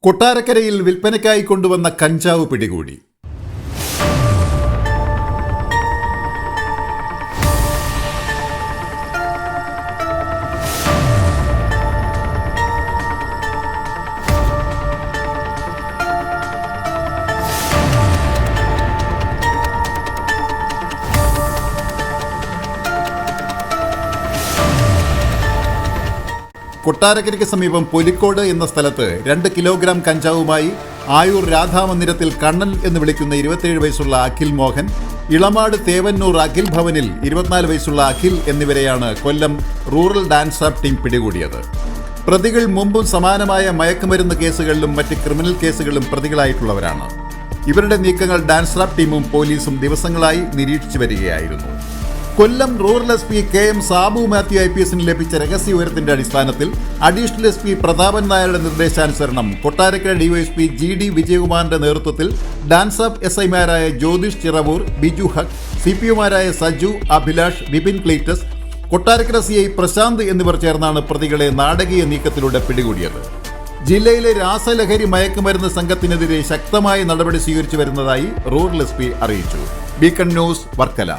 കൊട്ടാരക്കരയിൽ വിൽപ്പനയ്ക്കായി കൊണ്ടുവന്ന കഞ്ചാവ് പിടികൂടി. കൊട്ടാരക്കരയ്ക്ക് സമീപം പൊലിക്കോട് എന്ന സ്ഥലത്ത് 2 കിലോഗ്രാം കഞ്ചാവുമായി ആയൂർ രാധാമന്ദിരത്തിൽ കണ്ണൻ എന്ന് വിളിക്കുന്ന 27 വയസ്സുള്ള അഖിൽ മോഹൻ, ഇളമാട് തേവന്നൂർ അഖിൽ ഭവനിൽ 24 വയസ്സുള്ള അഖിൽ എന്നിവരെയാണ് കൊല്ലം റൂറൽ ഡാൻസ് ആപ്പ് ടീം പിടികൂടിയത്. പ്രതികൾ മുമ്പും സമാനമായ മയക്കുമരുന്ന് കേസുകളിലും മറ്റ് ക്രിമിനൽ കേസുകളിലും പ്രതികളായിട്ടുള്ളവരാണ്. ഇവരുടെ നീക്കങ്ങൾ ഡാൻസ് ആപ്പ് ടീമും പോലീസും ദിവസങ്ങളായി നിരീക്ഷിച്ചു വരികയായിരുന്നു. Kollam rural SP KM Sabu Mathew IPS ലഭിച്ച രഹസ്യ വിവരത്തിന്റെ അടിസ്ഥാനത്തിൽ അഡീഷണൽ SP പ്രതാപൻ നായരുടെ നിർദ്ദേശാനുസരണം കൊട്ടാരക്കര DYSP GD വിജയകുമാറിന്റെ നേതൃത്വത്തിൽ dance app SIമാരായ Jyothish Chiravoor, Biju Haq, CPOമാരായ Saju, Abhilash, Vipin Cletus, Kottarakkara CI Prashant എന്നിവർ ചേർന്നാണ് പ്രതികളെ നാടകീയ നീക്കത്തിലൂടെ പിടികൂടിയത്. ജില്ലയിലെ രാസലഹരി മയക്കുമരുന്ന് സംഘത്തിനെതിരെ ശക്തമായ നടപടി സ്വീകരിച്ചു വരുന്നതായി റൂറൽ SP അറിയിച്ചു. Beacon news, Varkala.